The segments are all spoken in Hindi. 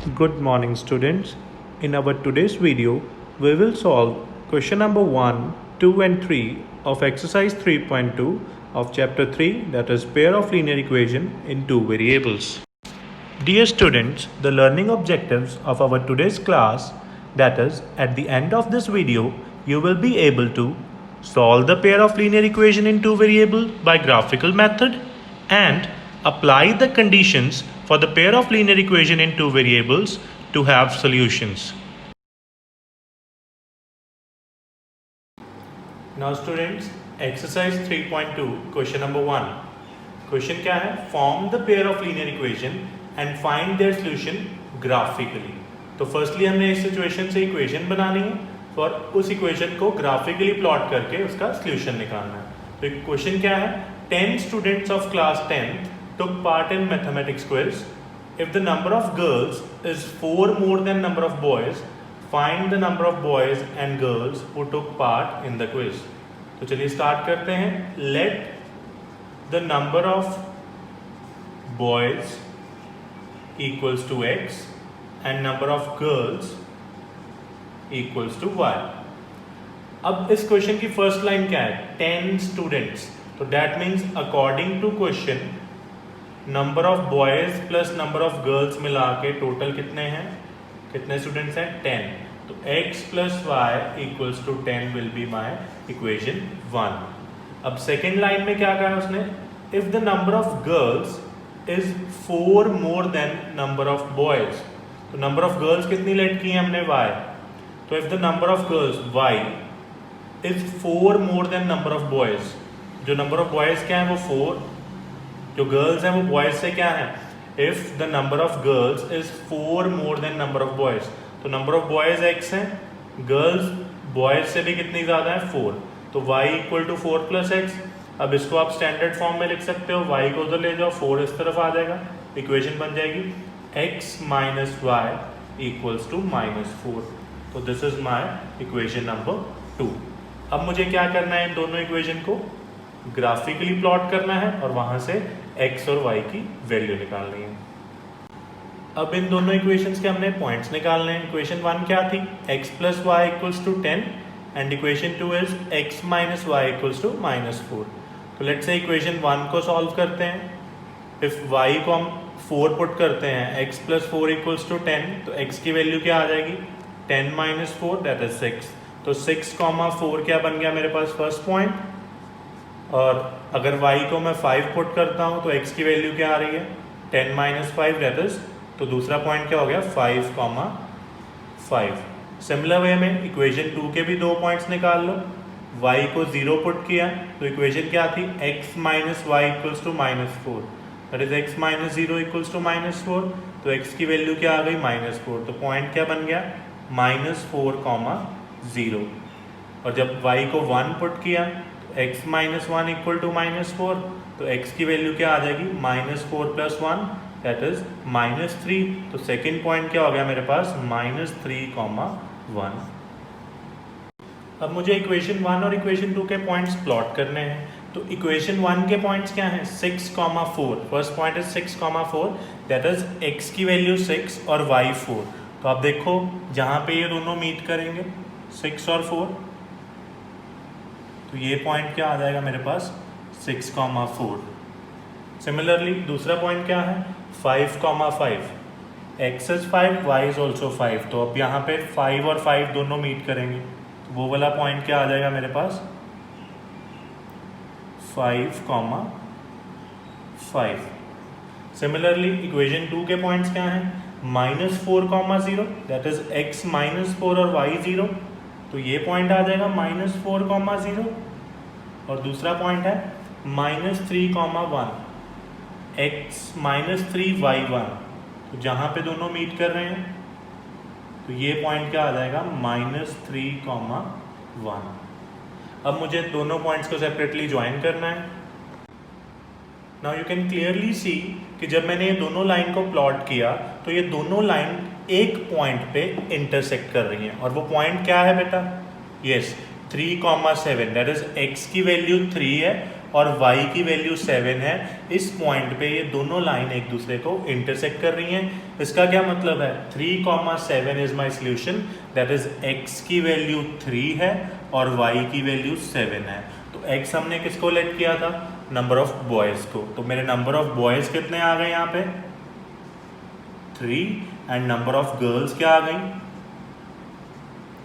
Good morning, students. In our today's video, we will solve question number 1, 2 and 3 of exercise 3.2 of chapter 3, that is pair of linear equation in two variables. Dear students, the learning objectives of our today's class, that is at the end of this video, you will be able to solve the pair of linear equation in two variable by graphical method and apply the conditions for the pair of linear equation in two variables to have solutions. Now students, exercise 3.2 question number 1. Question क्या है? Form the pair of linear equation and find their solution graphically. तो फर्स्टली हमने इस सिचुएशन से इक्वेशन बनानी है और उस इक्वेशन को ग्राफिकली प्लॉट करके उसका सॉल्यूशन निकालना है. तो क्वेश्चन क्या है? 10 students of class 10 took part in mathematics quiz. If the number of girls is 4 more than number of boys, find the number of boys and girls who took part in the quiz. तो चलिए स्टार्ट करते हैं. Let the number of boys equals to x and number of girls equals to y. अब इस क्वेश्चन की फर्स्ट लाइन क्या है? 10 स्टूडेंट्स. तो that means according to question number of boys plus number of girls मिला के टोटल कितने हैं? कितने स्टूडेंट्स हैं? 10. तो x plus y equals to 10 will be my equation 1. अब सेकेंड लाइन में क्या कहा उसने? If the number of girls is 4 more than number of boys. तो नंबर ऑफ गर्ल्स कितनी लेट की है हमने? y. तो if the number of girls y is 4 more than number of boys, जो नंबर ऑफ बॉयज क्या है वो 4, जो गर्ल्स हैं वो बॉयज से क्या है? If the number of girls is 4 more than number of boys, तो नंबर ऑफ बॉयज x है, गर्ल्स बॉयज से भी कितनी ज्यादा है? 4. तो y equal to 4 plus x. अब इसको आप स्टैंडर्ड फॉर्म में लिख सकते हो, y को उधर ले जाओ, 4 इस तरफ आ जाएगा, इक्वेशन बन जाएगी x minus y equals to -4. तो this is my equation number 2. अब मुझे क्या करना है? इन दोनों इक्वेशन को ग्राफिकली प्लॉट करना है और वहां से x और y की वैल्यू निकालनी है. अब इन दोनों इक्वेशंस के हमने पॉइंट्स निकालने हैं. इक्वेशन 1 क्या थी? x plus y equals to 10 and equation 2 is x minus y equals to -4. तो लेट्स से इक्वेशन 1 को सॉल्व करते हैं. इफ y को हम 4 पुट करते हैं, x प्लस 4 इक्वल्स टू 10, तो x की वैल्यू क्या आ जाएगी? 10 माइनस 4 दैट इज 6. तो 6,4 क्या बन गया मेरे पास? First point. और अगर y को मैं 5 पुट करता हूँ तो x की वैल्यू क्या आ रही है? 10 माइनस 5 दैट इज, तो दूसरा पॉइंट क्या हो गया? 5,5. सिमिलर वे में इक्वेशन 2 के भी दो पॉइंट्स निकाल लो. y को 0 पुट किया तो इक्वेशन क्या थी? x minus y equals to -4 that is x minus 0 equals to -4. तो x की वैल्यू क्या आ गई? -4. तो पॉइंट क्या बन गया? -4,0. और जब y को 1 पुट किया तो x माइनस 1 इक्वल टू -4, तो x की वैल्यू क्या आ जाएगी? -4 प्लस 1 दैट इज -3. तो सेकेंड पॉइंट क्या हो गया मेरे पास? -3,1. अब मुझे इक्वेशन 1 और इक्वेशन 2 के पॉइंट्स प्लॉट करने हैं. तो इक्वेशन 1 के पॉइंट्स क्या हैं? 6,4. First point is 6,4 that is x की वैल्यू 6 और y 4. तो आप देखो जहाँ पे ये दोनों मीट करेंगे 6 और 4, तो ये पॉइंट क्या आ जाएगा मेरे पास? 6,4. सिमिलरली दूसरा पॉइंट क्या है? 5,5. x is 5, y is also 5. तो अब यहाँ पे 5 और 5 दोनों मीट करेंगे, तो वो वाला पॉइंट क्या आ जाएगा मेरे पास? 5,5. सिमिलरली इक्वेशन 2 के पॉइंट्स क्या हैं? -4,0 दैट इज x -4 और y 0, तो ये पॉइंट आ जाएगा -4,0. और दूसरा पॉइंट है -3,1 x -3y1. तो जहाँ पे दोनों मीट कर रहे हैं तो ये पॉइंट क्या आ जाएगा? -3,1. अब मुझे दोनों पॉइंट्स को सेपरेटली ज्वाइन करना है. Now you can clearly see कि जब मैंने ये दोनों लाइन को प्लॉट किया तो ये दोनों लाइन एक पॉइंट पे इंटरसेक्ट कर रही हैं. और वो पॉइंट क्या है बेटा? यस, 3,7 दैट इज x की वैल्यू 3 है और y की वैल्यू 7 है, इस पॉइंट पे ये दोनों लाइन एक दूसरे को इंटरसेक्ट कर रही हैं। इसका क्या मतलब है, 3,7 is my solution, that is x की वैल्यू 3 है और y की वैल्यू 7 है। तो x हमने किसको लेट किया था, नंबर ऑफ बॉयज को, तो मेरे नंबर ऑफ बॉयज कितने आ गए यहाँ पे 3 एंड नंबर ऑफ गर्ल्स क्या आ गई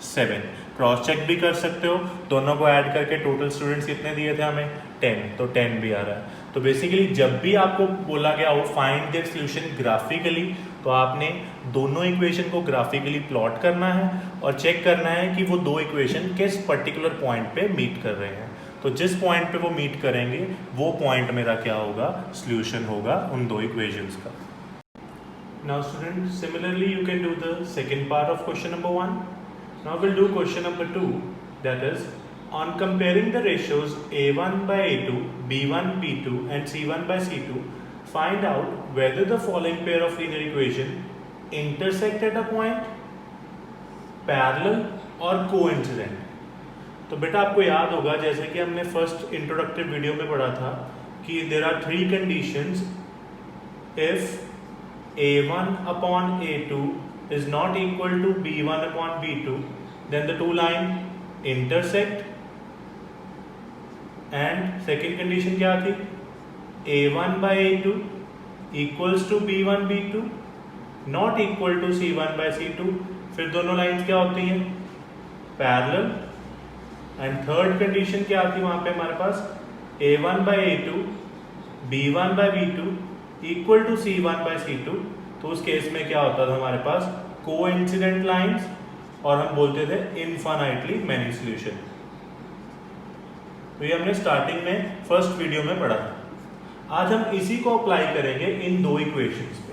7। क्रॉस चेक भी कर सकते हो, दोनों को ऐड करके टोटल स्टूडेंट्स कितने दिए थे हमें 10, तो 10 भी आ रहा है। तो बेसिकली जब भी आपको बोला गया हो फाइंड देयर सॉल्यूशन ग्राफिकली, तो आपने दोनों इक्वेशन को ग्राफिकली प्लॉट करना है और चेक करना है कि वो दो इक्वेशन किस पर्टिकुलर पॉइंट पे मीट कर रहे हैं। तो जिस पॉइंट पे वो मीट करेंगे वो पॉइंट मेरा क्या होगा, सॉल्यूशन होगा उन दो इक्वेशंस का। Now students, similarly you can do the second part of question number 1. Now we'll do question number 2, that is on comparing the ratios a1 by a2, b1 b2 and c1 by c2, find out whether the following pair of linear equation intersect at a point, parallel or coincident. तो बेटा आपको याद होगा जैसे कि हमने फर्स्ट इंट्रोडक्टिव वीडियो में पढ़ा था कि there are 3 conditions if a1 upon a2 is not equal to b1 upon b2, then the two line intersect, and second condition क्या थी, a1 by a2 equals to b1 b2 not equal to c1 by c2, फिर दोनों लाइन्स क्या होती हैं पैरेलल, एंड थर्ड कंडीशन क्या थी वहां पे हमारे पास a1 by a2 b1 by b2 equal to c1 by c2, तो उस केस में क्या होता था हमारे पास कोइंसिडेंट लाइंस और हम बोलते थे इनफाइनाइटली मेनी सॉल्यूशन। तो ये हमने स्टार्टिंग में फर्स्ट वीडियो में पढ़ा था। आज हम इसी को अप्लाई करेंगे इन दो इक्वेशंस पे।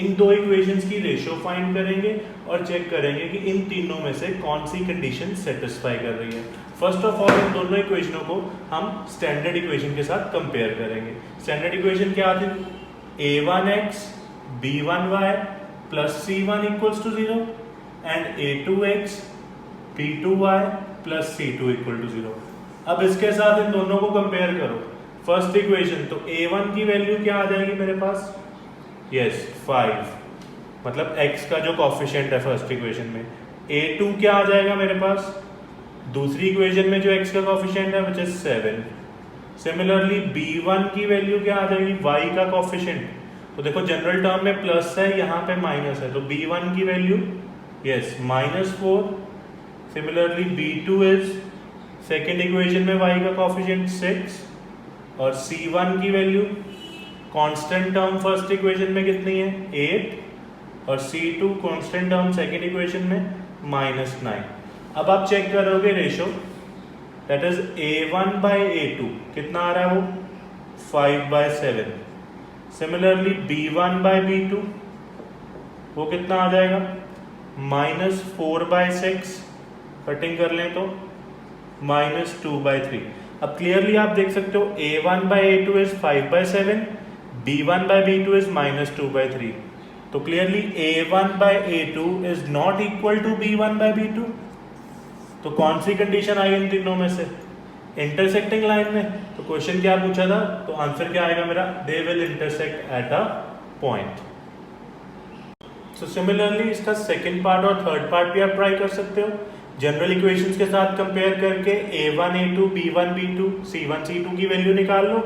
इन दो इक्वेशंस की रेशियो फाइंड करेंगे और चेक करेंगे कि इन तीनों में से कौन सी कंडीशन सेटिस्फाई कर रही है। फर्स्ट ऑफ ऑल इन दोनों इक्वेशनों को हम स्टैंडर्ड इक्वेशन के साथ कंपेयर करेंगे। स्टैंडर्ड इक्वेशन क्या थी, a1x b1y plus c1 equals to 0 and a2x b2y plus c2 equal to 0। अब इसके साथ इन दोनों को कंपेयर करो। फर्स्ट इक्वेशन तो a1 की वैल्यू क्या आ जाएगी मेरे पास, यस 5, मतलब x का जो कोफिशिएंट है फर्स्ट इक्वेशन में। a2 क्या आ जाएगा मेरे पास, दूसरी इक्वेशन में जो x का कोफिशिएंट है विच इज 7। सिमिलरली b1 की वैल्यू क्या आ जाएगी, y का कोफिशिएंट, तो देखो जनरल टर्म में प्लस है यहाँ पे माइनस है, तो b1 की value yes -4। Similarly b2 is second equation में y का कोफिशिएंट 6 और c1 की value constant term first equation में कितनी है 8 और c2 constant term second equation में -9। अब आप चेक करोगे ratio, that is a1 by a2 कितना आ रहा है वो 5/7। सिमिलरली b1 by b2 वो कितना आ जाएगा -4/6, कटिंग कर लें तो -2/3। अब क्लियरली आप देख सकते हो a1 by a2 is 5/7, b1 by b2 is -2/3, तो clearly a1 by a2 is not equal to b1 by b2। तो कौन सी कंडीशन आई इन तीनों में से, इंटरसेक्टिंग लाइन में। तो क्वेश्चन क्या पूछा था, तो आंसर क्या आएगा मेरा, they will intersect at a point. So similarly इसका सेकंड पार्ट और थर्ड पार्ट भी आप ट्राई कर सकते हो। जनरल इक्वेशंस के साथ कंपेयर करके a1 a2 b1 b2 c1 c2 की वैल्यू निकाल लो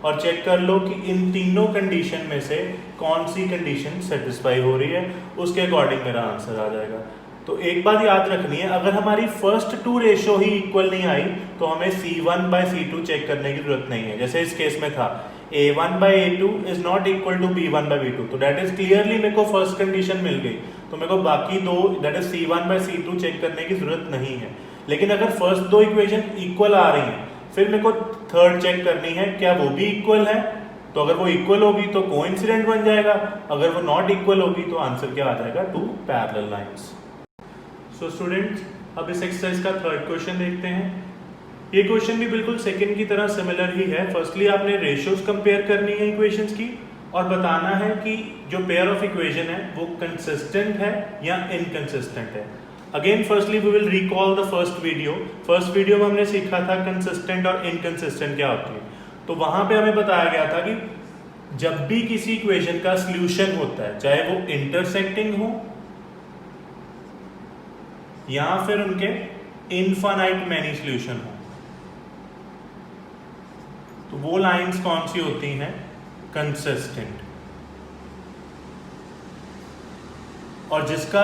और चेक कर लो कि इन तीनों कंडीशन में से कौन सी कंडीशन सेटिस्फाई हो रही है, उसके अकॉर्डिंग मेरा आंसर आ जाएगा। तो एक बात याद रखनी है, अगर हमारी फर्स्ट टू रेशियो ही इक्वल नहीं आई तो हमें c1 by c2 चेक करने की जरूरत नहीं है। जैसे इस केस में था a1 by a2 is not equal to b1 by b2, तो दैट इज क्लियरली मेरे को फर्स्ट कंडीशन मिल गई, तो मेरे को बाकी दो that is c1 by c2 check करने की जरूरत नहीं है। लेकिन अगर फर्स्ट दो इक्वेशन इक्वल आ रही हैं, फिर मेरे को थर्ड चेक करनी है क्या वो भी इक्वल है, तो अगर वो इक्वल होगी तो कोइंसिडेंट बन जाएगा, अगर वो नॉट इक्वल होगी तो आंसर क्या आ जाएगा, two parallel lines. So students अब इस एक्सरसाइज का थर्ड क्वेश्चन देखते हैं। ये क्वेश्चन भी बिल्कुल सेकंड की तरह सिमिलर ही है। फर्स्टली आपने रेशियोज कंपेयर करनी है इक्वेशंस की और बताना है कि जो पेयर ऑफ इक्वेशन है वो कंसिस्टेंट है या इनकंसिस्टेंट है। Again firstly we will recall the first video में हमने सीखा था कंसिस्टेंट और इनकंसिस्टेंट क्या होती है। तो वहां पे हमें बताया गया था कि जब भी किसी इक्वेशन का सॉल्यूशन होता है, चाहे वो इंटरसेक्टिंग हो या फिर उनके इनफाइनाइट मैनी सॉल्यूशन हो, तो वो लाइंस कौन सी होती हैं? कंसिस्टेंट। और जिसका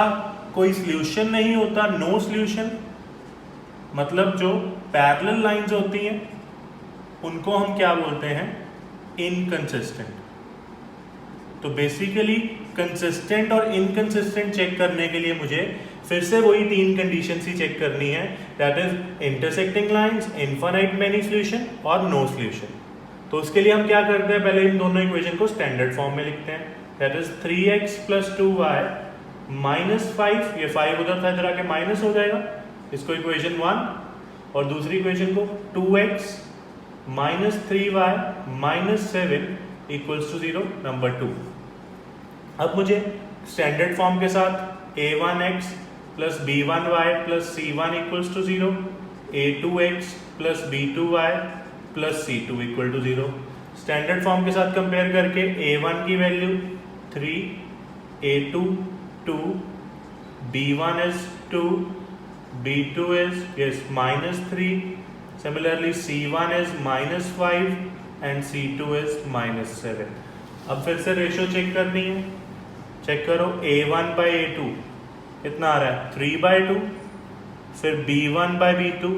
कोई सॉल्यूशन नहीं होता, नो सॉल्यूशन, मतलब जो पैरेलल लाइंस होती हैं उनको हम क्या बोलते हैं? इनकंसिस्टेंट। तो बेसिकली कंसिस्टेंट और इनकंसिस्टेंट चेक करने के लिए मुझे फिर से वही तीन कंडीशन ही चेक करनी है, that is intersecting lines, infinite many solution और नो सॉल्यूशन। तो उसके लिए हम क्या करते हैं? पहले इन दोनों इक्वेशन को स्टैंडर्ड फॉर्म में लिखते हैं, दैट इज 3x + 2y -5, ये 5 उधर था, इधर आके माइनस हो जाएगा, इसको इक्वेशन 1, और दूसरी इक्वेशन को 2x - 3y - 7 = 0, नंबर 2। अब मुझे स्टैंडर्ड फॉर्म के साथ a1x + b1y + c1 = 0, a2x + b2y + c2 = 0। Standard form के साथ कंपेयर करके a1 की value 3, a2 2, b1 is 2, b2 is -3, similarly c1 is -5 and c2 is -7। अब फिर से रेशियो चेक करनी है, चेक करो, a1/a2 कितना आ रहा है? 3/2, फिर b1/b2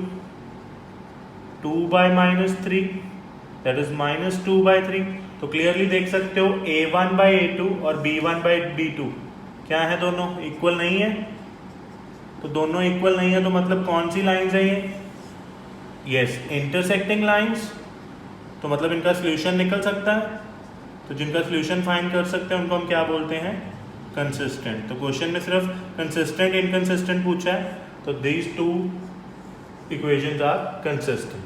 2/-3, दैट इज -2/3। तो क्लियरली देख सकते हो a1/a2 और b1/b2 क्या है? दोनों इक्वल नहीं है। तो दोनों इक्वल नहीं है तो मतलब कौन सी लाइंस है ये? Yes, intersecting lines. तो मतलब इनका सॉल्यूशन निकल सकता है। तो जिनका सॉल्यूशन फाइंड कर सकते हैं उनको हम क्या बोलते हैं? कंसिस्टेंट। तो क्वेश्चन में सिर्फ कंसिस्टेंट इनकंसिस्टेंट पूछा है, तो these two equations are consistent.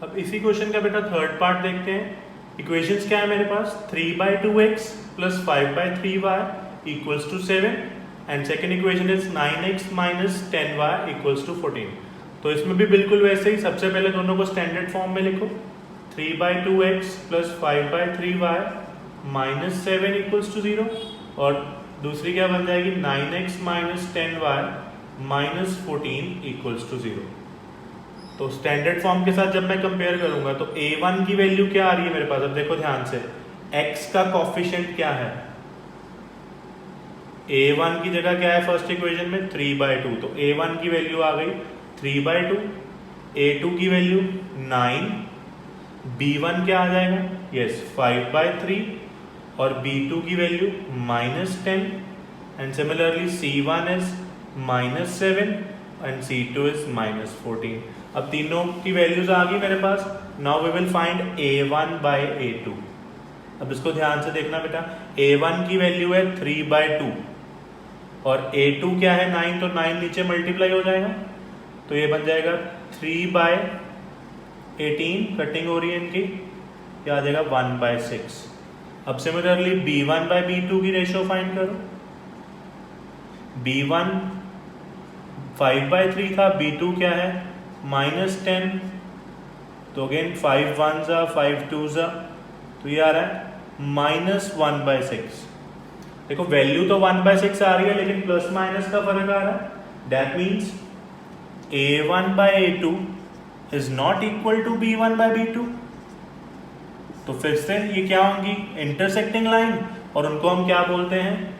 अब इसी क्वेश्चन का बेटा थर्ड पार्ट देखते हैं। इक्वेशंस क्या है मेरे पास? 3/2x + 5/3y = 7 and second equation is 9x - 10y = 14। तो इसमें भी बिल्कुल वैसे ही, सबसे पहले दोनों को स्टैंडर्ड फॉर्म में लिखो, 3/2x + 5/3y - 7 = 0, और दूसरी क्या बन जाएगी? 9x - 10y - 14 = 0। तो स्टैंडर्ड फॉर्म के साथ जब मैं कंपेयर करूंगा तो a1 की वैल्यू क्या आ रही है मेरे पास? अब देखो ध्यान से, x का कोफिशिएंट क्या है? a1 की जगह क्या है फर्स्ट इक्वेशन में? 3/2, तो a1 की वैल्यू आ गई 3/2, a2 की वैल्यू 9, b1 क्या आ जाएगा? यस, 5/3, और b2 की value -10, and similarly c1 is -7 and c2 is -14। अब तीनों की वैल्यूज आ गई मेरे पास। Now we will find a1/a2। अब इसको ध्यान से देखना बेटा, a1 की वैल्यू है 3/2 और a2 क्या है? 9, तो 9 नीचे मल्टीप्लाई हो जाएगा, तो ये बन जाएगा 3/18, कटिंग हो रही है इनकी, क्या आ जाएगा? 1/6। अब सिमिलरली b1/b2 की रेशियो फाइंड करो, b1 5/3 था, b2 क्या है? -10, तो अगेन 5 1s 5 2s, तो ये आ रहा है -1/6। देखो वैल्यू तो 1/6 आ रही है लेकिन प्लस माइनस का फर्क आ रहा है, that means a1/a2 is not equal to b1/b2। तो फिर से ये क्या होंगी? इंटरसेक्टिंग लाइन, और उनको हम क्या बोलते हैं?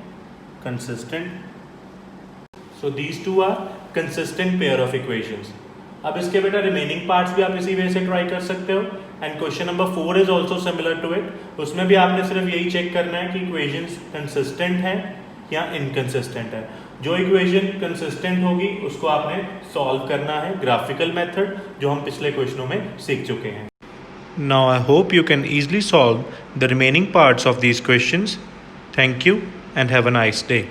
Consistent. So these two are consistent pair of equations. अब इसके बेटा रिमेनिंग पार्ट्स भी आप इसी वे से ट्राई कर सकते हो, and question number 4 is also similar to it. उसमें भी आपने सिर्फ यही चेक करना है कि इक्वेशंस कंसिस्टेंट है या इनकंसिस्टेंट है। जो इक्वेशन कंसिस्टेंट होगी उसको आपने सॉल्व करना है, ग्राफिकल मेथड, जो हम पिछले क्वेश्चनों में सीख चुके हैं। Now I hope you can easily solve the remaining parts of these questions. Thank you and have a nice day.